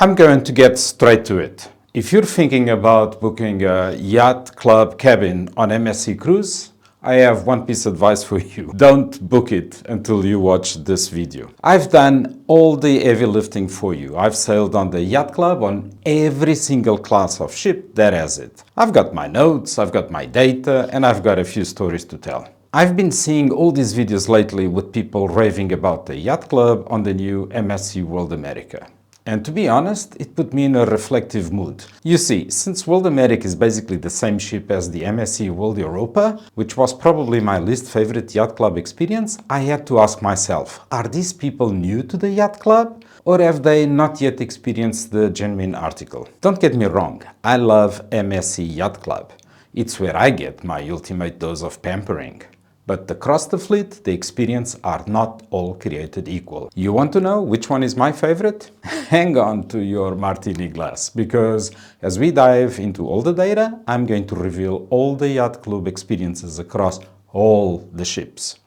I'm going to get straight to it. If you're thinking about booking a yacht club cabin on MSC Cruise, I have one piece of advice for you. Don't book it until you watch this video. I've done all the heavy lifting for you. I've sailed on the yacht club on every single class of ship that has it. I've got my notes, I've got my data, and I've got a few stories to tell. I've been seeing all these videos lately with people raving about the yacht club on the new MSC World America. And to be honest, it put me in a reflective mood. You see, since World America is basically the same ship as the MSC World Europa, which was probably my least favorite yacht club experience, I had to ask myself, are these people new to the yacht club? Or have they not yet experienced the genuine article? Don't get me wrong, I love MSC Yacht Club. It's where I get my ultimate dose of pampering. But across the fleet, the experience are not all created equal. You want to know which one is my favorite? Hang on to your martini glass, because as we dive into all the data, I'm going to reveal all the yacht club experiences across all the ships.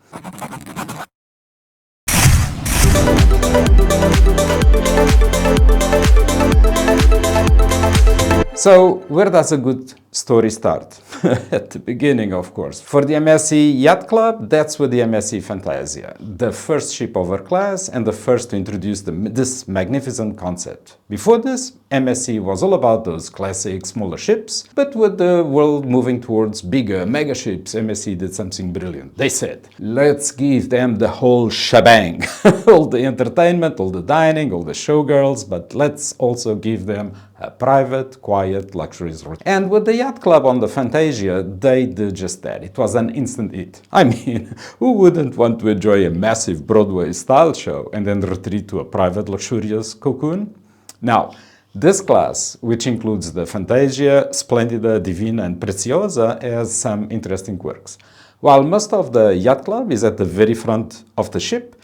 So, where does a good story start? At the beginning, of course. For the MSC Yacht Club, that's with the MSC Fantasia, the first ship of her class and the first to introduce this magnificent concept. Before this, MSC was all about those classic smaller ships, but with the world moving towards bigger mega ships, MSC did something brilliant. They said, let's give them the whole shebang. All the entertainment, all the dining, all the showgirls, but let's also give them a private, quiet, luxurious room. And with the Yacht Club on the Fantasia, they did just that. It was an instant hit. I mean, who wouldn't want to enjoy a massive Broadway-style show and then retreat to a private, luxurious cocoon? Now, this class, which includes the Fantasia, Splendida, Divina, and Preziosa, has some interesting quirks. While most of the Yacht Club is at the very front of the ship,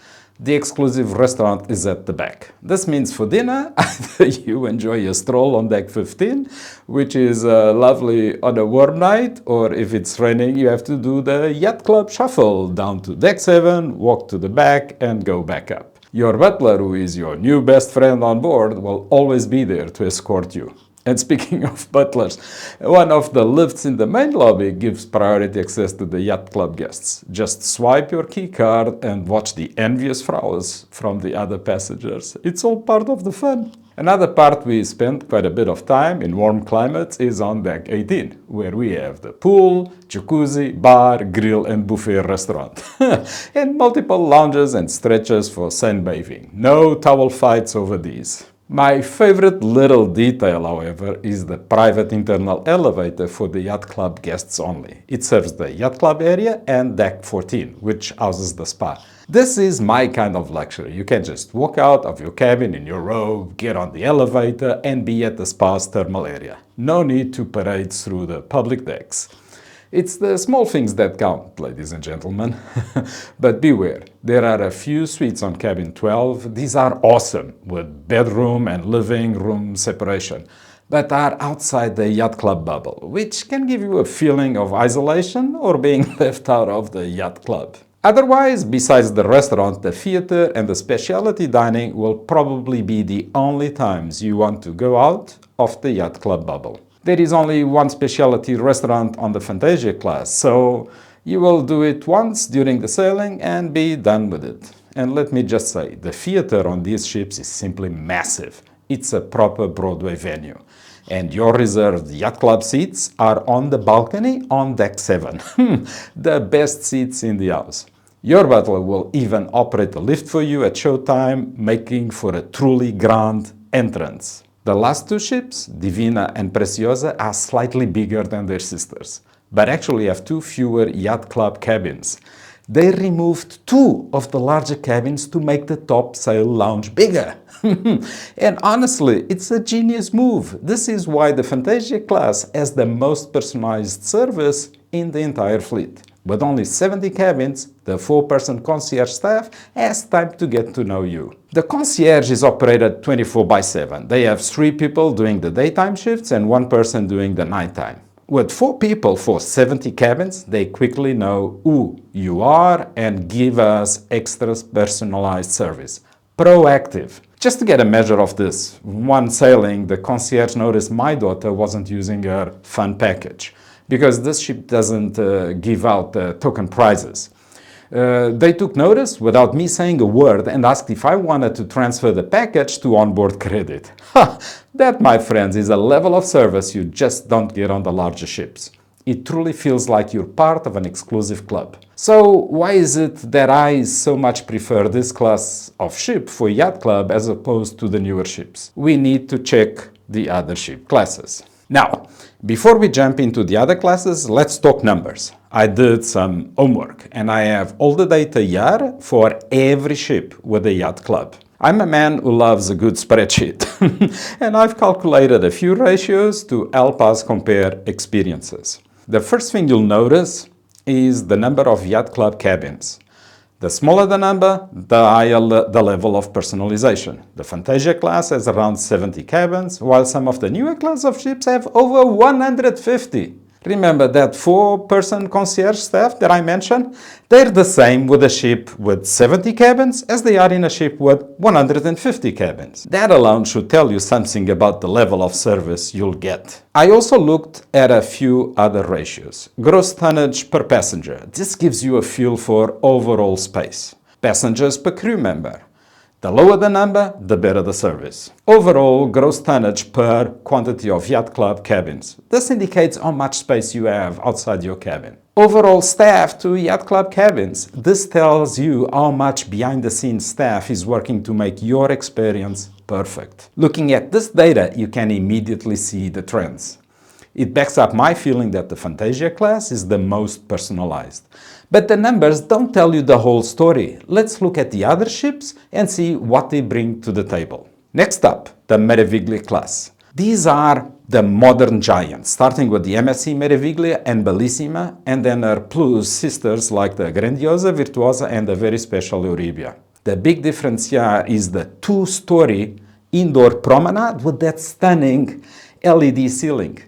the exclusive restaurant is at the back. This means for dinner, either you enjoy a stroll on deck 15, which is lovely on a warm night, or if it's raining, you have to do the Yacht Club shuffle down to deck 7, walk to the back, and go back up. Your butler, who is your new best friend on board, will always be there to escort you. And speaking of butlers, one of the lifts in the main lobby gives priority access to the Yacht Club guests. Just swipe your key card and watch the envious frowns from the other passengers. It's all part of the fun. Another part we spent quite a bit of time in warm climates is on deck 18, where we have the pool, jacuzzi, bar, grill and buffet restaurant. And multiple lounges and stretchers for sunbathing. No towel fights over these. My favorite little detail, however, is the private internal elevator for the Yacht Club guests only. It serves the Yacht Club area and deck 14, which houses the spa. This is my kind of luxury. You can just walk out of your cabin in your robe, get on the elevator, and be at the spa's thermal area. No need to parade through the public decks. It's the small things that count, ladies and gentlemen. But beware, there are a few suites on cabin 12. These are awesome, with bedroom and living room separation, but are outside the Yacht Club bubble, which can give you a feeling of isolation or being left out of the Yacht Club. Otherwise, besides the restaurant, the theater and the specialty dining will probably be the only times you want to go out of the Yacht Club bubble. There is only one specialty restaurant on the Fantasia class, so you will do it once during the sailing and be done with it. And let me just say, the theater on these ships is simply massive. It's a proper Broadway venue. And your reserved Yacht Club seats are on the balcony on deck 7. The best seats in the house. Your butler will even operate a lift for you at showtime, making for a truly grand entrance. The last two ships, Divina and Preziosa, are slightly bigger than their sisters, but actually have two fewer Yacht Club cabins. They removed two of the larger cabins to make the top sail lounge bigger. And honestly, it's a genius move. This is why the Fantasia class has the most personalized service in the entire fleet. With only 70 cabins, the 4-person concierge staff has time to get to know you. The concierge is operated 24/7. They have 3 people doing the daytime shifts and 1 person doing the nighttime. With 4 people for 70 cabins, they quickly know who you are and give us extra personalized service. Proactive. Just to get a measure of this, one sailing, the concierge noticed my daughter wasn't using her fun package because this ship doesn't give out token prizes. They took notice without me saying a word and asked if I wanted to transfer the package to onboard credit. That, my friends, is a level of service you just don't get on the larger ships. It truly feels like you're part of an exclusive club. So why is it that I so much prefer this class of ship for yacht club as opposed to the newer ships? We need to check the other ship classes. Now, before we jump into the other classes, let's talk numbers. I did some homework and I have all the data here for every ship with a yacht club. I'm a man who loves a good spreadsheet and I've calculated a few ratios to help us compare experiences. The first thing you'll notice is the number of yacht club cabins. The smaller the number, the higher the level of personalization. The Fantasia class has around 70 cabins, while some of the newer class of ships have over 150. Remember that 4-person concierge staff that I mentioned? They're the same with a ship with 70 cabins as they are in a ship with 150 cabins. That alone should tell you something about the level of service you'll get. I also looked at a few other ratios. Gross tonnage per passenger. This gives you a feel for overall space. Passengers per crew member. The lower the number, the better the service. Overall, gross tonnage per quantity of yacht club cabins. This indicates how much space you have outside your cabin. Overall staff to yacht club cabins. This tells you how much behind-the-scenes staff is working to make your experience perfect. Looking at this data, you can immediately see the trends. It backs up my feeling that the Fantasia class is the most personalized. But the numbers don't tell you the whole story. Let's look at the other ships and see what they bring to the table. Next up, the Meraviglia class. These are the modern giants, starting with the MSC Meraviglia and Bellissima, and then her plus sisters like the Grandiosa, Virtuosa, and the very special Euribia. The big difference here is the 2-story indoor promenade with that stunning LED ceiling.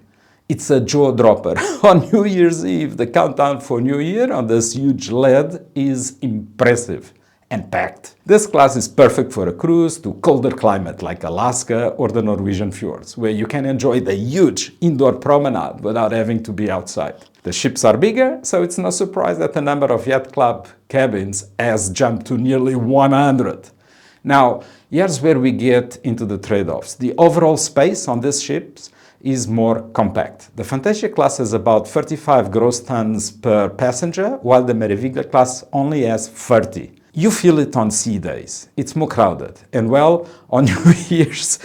It's a jaw dropper. On New Year's Eve, the countdown for New Year on this huge LED is impressive and packed. This class is perfect for a cruise to colder climate like Alaska or the Norwegian fjords, where you can enjoy the huge indoor promenade without having to be outside. The ships are bigger, so it's no surprise that the number of yacht club cabins has jumped to nearly 100. Now, here's where we get into the trade-offs. The overall space on these ships is more compact. The Fantasia class has about 35 gross tons per passenger, while the Meraviglia class only has 30. You feel it on sea days. It's more crowded. And well, on New Year's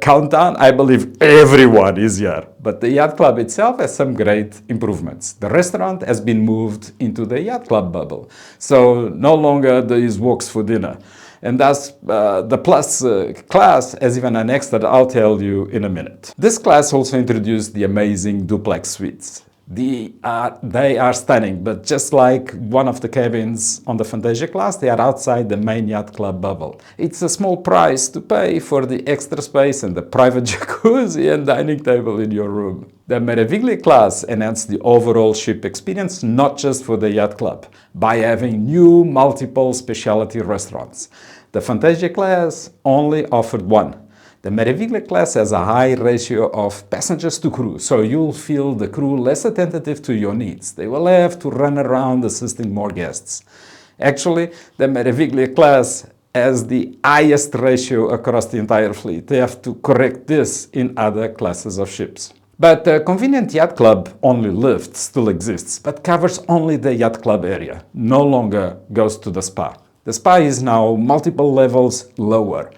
countdown, I believe everyone is here. But the yacht club itself has some great improvements. The restaurant has been moved into the yacht club bubble, so no longer there is walks for dinner. And thus, the Plus class has even an extra I'll tell you in a minute. This class also introduced the amazing duplex suites. They are stunning, but just like one of the cabins on the Fantasia class, they are outside the main yacht club bubble. It's a small price to pay for the extra space and the private jacuzzi and dining table in your room. The Meraviglia class enhanced the overall ship experience, not just for the yacht club, by having new multiple specialty restaurants. The Fantasia class only offered one. The Meraviglia class has a high ratio of passengers to crew, so you'll feel the crew less attentive to your needs. They will have to run around assisting more guests. Actually, the Meraviglia class has the highest ratio across the entire fleet. They have to correct this in other classes of ships. But the convenient yacht club only lift still exists, but covers only the yacht club area, no longer goes to the spa. The spa is now multiple levels lower,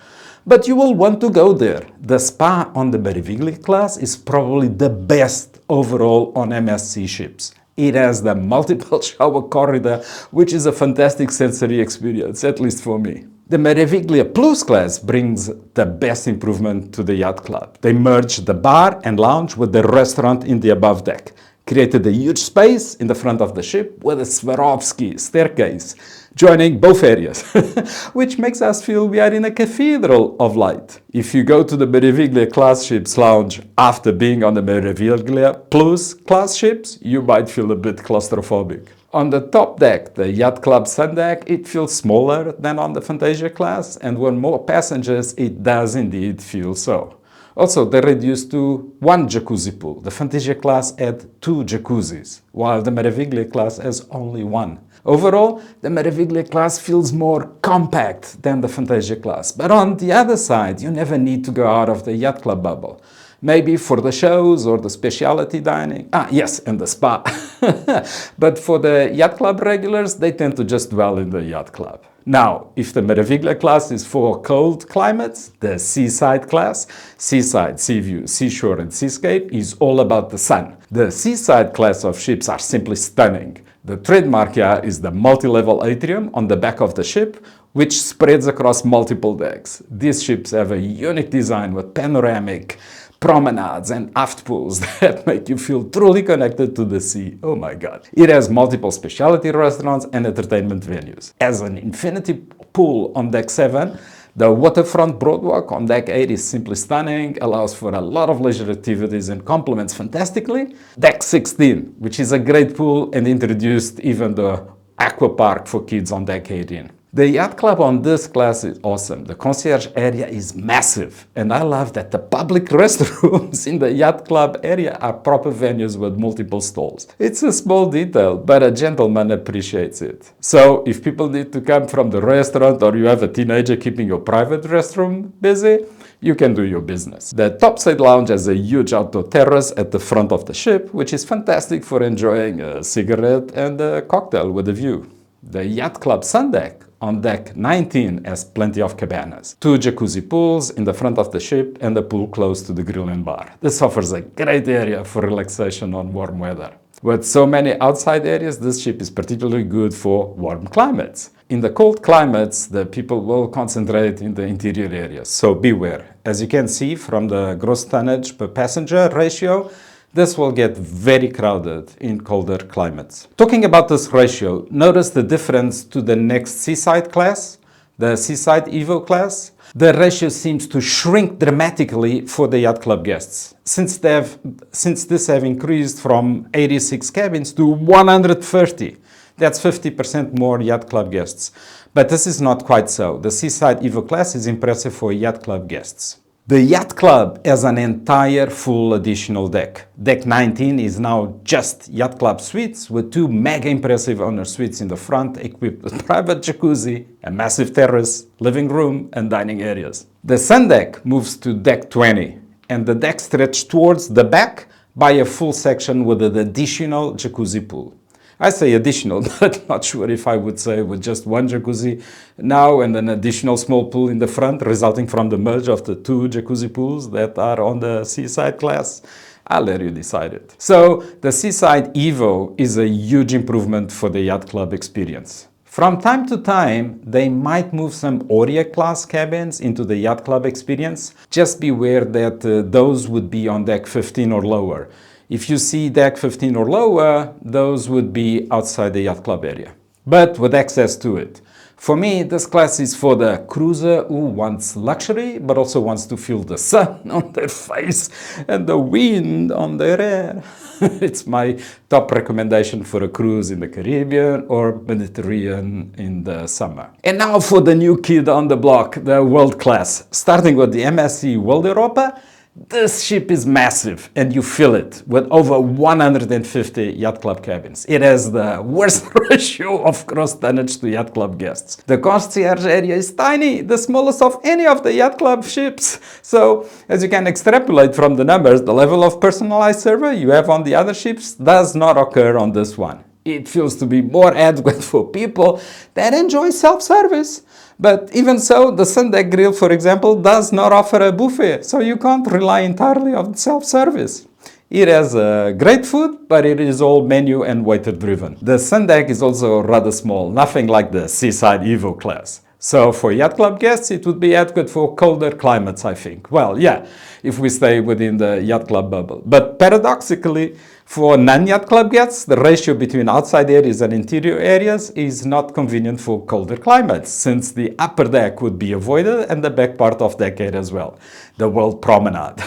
but you will want to go there. The spa on the Meraviglia class is probably the best overall on MSC ships. It has the multiple shower corridor, which is a fantastic sensory experience, at least for me. The Meraviglia Plus class brings the best improvement to the yacht club. They merged the bar and lounge with the restaurant in the above deck, created a huge space in the front of the ship with a Swarovski staircase, joining both areas, which makes us feel we are in a cathedral of light. If you go to the Meraviglia class ships lounge after being on the Meraviglia Plus class ships, you might feel a bit claustrophobic. On the top deck, the Yacht Club sun deck, it feels smaller than on the Fantasia Class, and with more passengers, it does indeed feel so. Also, they reduced to one jacuzzi pool. The Fantasia Class had 2 jacuzzis, while the Meraviglia Class has only 1. Overall, the Meraviglia Class feels more compact than the Fantasia Class. But on the other side, you never need to go out of the Yacht Club bubble. Maybe for the shows or the specialty dining. Yes, and the spa. But for the Yacht Club regulars, they tend to just dwell in the Yacht Club. Now, if the Meraviglia Class is for cold climates, the Seaside Class, Seaside, Seaview, Seashore and Seascape, is all about the sun. The Seaside Class of ships are simply stunning. The trademark here is the multi-level atrium on the back of the ship, which spreads across multiple decks. These ships have a unique design with panoramic promenades and aft pools that make you feel truly connected to the sea. Oh my god. It has multiple specialty restaurants and entertainment venues. As an infinity pool on deck 7, the waterfront boardwalk on deck 8 is simply stunning, allows for a lot of leisure activities and complements fantastically deck 16, which is a great pool and introduced even the aqua park for kids on deck 18. The Yacht Club on this class is awesome. The concierge area is massive, and I love that the public restrooms in the Yacht Club area are proper venues with multiple stalls. It's a small detail, but a gentleman appreciates it. So if people need to come from the restaurant or you have a teenager keeping your private restroom busy, you can do your business. The topside lounge has a huge outdoor terrace at the front of the ship, which is fantastic for enjoying a cigarette and a cocktail with a view. The Yacht Club sun deck on deck 19 has plenty of cabanas, 2 jacuzzi pools in the front of the ship and a pool close to the grill and bar. This offers a great area for relaxation on warm weather. With so many outside areas, this ship is particularly good for warm climates. In the cold climates, the people will concentrate in the interior areas, so beware. As you can see from the gross tonnage per passenger ratio, this will get very crowded in colder climates. Talking about this ratio, notice the difference to the next Seaside class, the Seaside Evo class. The ratio seems to shrink dramatically for the Yacht Club guests, since this have increased from 86 cabins to 130. That's 50% more Yacht Club guests. But this is not quite so. The Seaside Evo class is impressive for Yacht Club guests. The Yacht Club has an entire full additional deck. Deck 19 is now just Yacht Club suites with 2 mega impressive owner suites in the front equipped with private jacuzzi, a massive terrace, living room and dining areas. The sun deck moves to deck 20 and the deck stretches towards the back by a full section with an additional jacuzzi pool. I say additional, but not sure if I would say with just 1 jacuzzi now and an additional small pool in the front resulting from the merge of the 2 jacuzzi pools that are on the Seaside class. I'll let you decide it. So the Seaside Evo is a huge improvement for the Yacht Club experience. From time to time, they might move some Aurea class cabins into the Yacht Club experience. Just beware that those would be on deck 15 or lower. If you see deck 15 or lower, those would be outside the Yacht Club area, but with access to it. For me, this class is for the cruiser who wants luxury, but also wants to feel the sun on their face and the wind on their hair. It's my top recommendation for a cruise in the Caribbean or Mediterranean in the summer. And now for the new kid on the block, the World Class. Starting with the MSC World Europa, this ship is massive and you feel it with over 150 Yacht Club cabins. It has the worst ratio of gross tonnage to Yacht Club guests. The concierge area is tiny, the smallest of any of the Yacht Club ships. So, as you can extrapolate from the numbers, the level of personalized service you have on the other ships does not occur on this one. It feels to be more adequate for people that enjoy self-service. But even so, the sun deck grill, for example, does not offer a buffet, so you can't rely entirely on self-service. It has great food, but it is all menu and waiter driven. The sun deck is also rather small, nothing like the Seaside Evo class. So for Yacht Club guests, it would be adequate for colder climates, I think. Well, yeah, if we stay within the Yacht Club bubble. But paradoxically, For non-yacht club guests, the ratio between outside areas and interior areas is not convenient for colder climates, since the upper deck would be avoided and the back part of deck area as well, the World Promenade,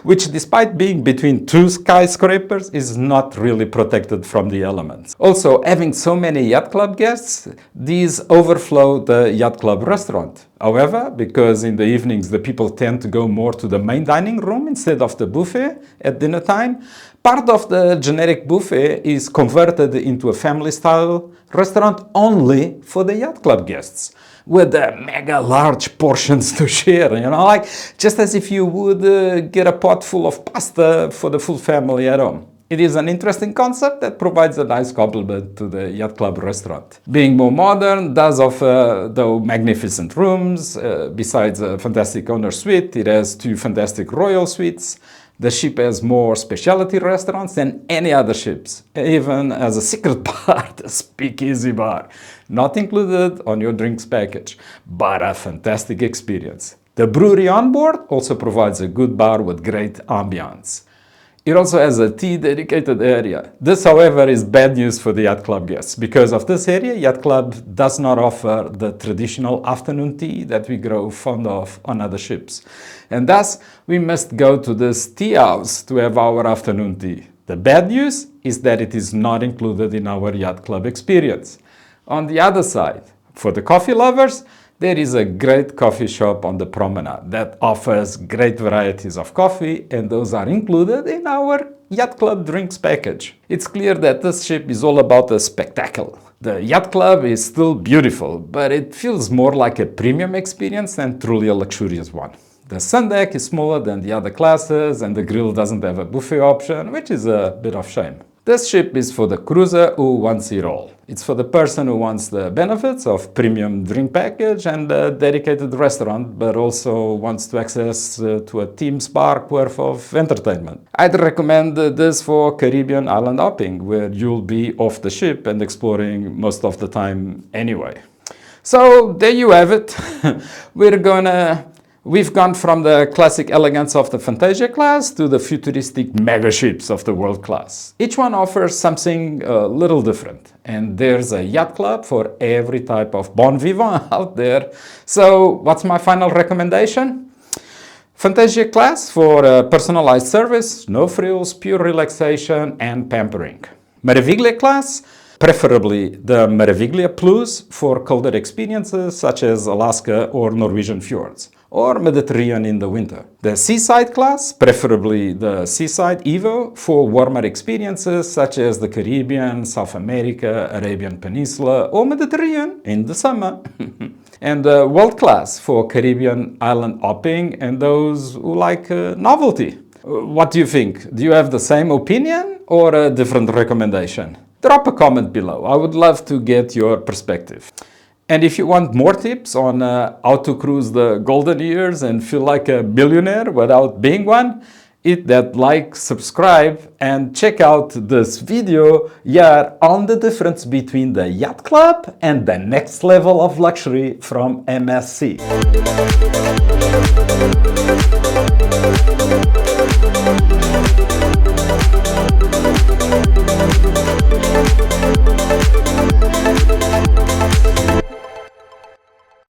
which despite being between two skyscrapers is not really protected from the elements. Also, having so many yacht club guests, these overflow the yacht club restaurant. However, because in the evenings the people tend to go more to the main dining room instead of the buffet at dinner time, part of the generic buffet is converted into a family-style restaurant only for the yacht club guests, with mega large portions to share, like just as if you would get a pot full of pasta for the full family at home. It is an interesting concept that provides a nice complement to the yacht club restaurant. Being more modern does offer, though, magnificent rooms. Besides a fantastic owner suite, it has two fantastic royal suites. The ship has more specialty restaurants than any other ships, even as a secret bar, the speakeasy bar, not included on your drinks package, but a fantastic experience. The brewery on board also provides a good bar with great ambience. It also has a tea dedicated area. This, however, is bad news for the yacht club guests. Because of this area, yacht club does not offer the traditional afternoon tea that we grow fond of on other ships. And thus, we must go to this tea house to have our afternoon tea. The bad news is that it is not included in our yacht club experience. On the other side, for the coffee lovers, there is a great coffee shop on the promenade that offers great varieties of coffee, and those are included in our yacht club drinks package. It's clear that this ship is all about the spectacle. The yacht club is still beautiful, but it feels more like a premium experience than truly a luxurious one. The sun deck is smaller than the other classes, and the grill doesn't have a buffet option, which is a bit of shame. This ship is for the cruiser who wants it all. It's for the person who wants the benefits of premium drink package and a dedicated restaurant, but also wants to access to a theme park worth of entertainment. I'd recommend this for Caribbean island hopping, where you'll be off the ship and exploring most of the time anyway. So there you have it. We've gone from the classic elegance of the Fantasia class to the futuristic mega ships of the world class. Each one offers something a little different, and there's a yacht club for every type of bon vivant out there. So what's my final recommendation? Fantasia Class for personalized service, no frills, pure relaxation and pampering. Meraviglia Class, preferably the Meraviglia Plus for colder experiences such as Alaska or Norwegian fjords, or Mediterranean in the winter. The Seaside Class, preferably the Seaside Evo for warmer experiences such as the Caribbean, South America, Arabian Peninsula, or Mediterranean in the summer. And the World Class for Caribbean island hopping and those who like novelty. What do you think? Do you have the same opinion or a different recommendation? Drop a comment below. I would love to get your perspective. And if you want more tips on how to cruise the golden years and feel like a billionaire without being one, hit that like, subscribe, and check out this video here on the difference between the yacht club and the next level of luxury from MSC.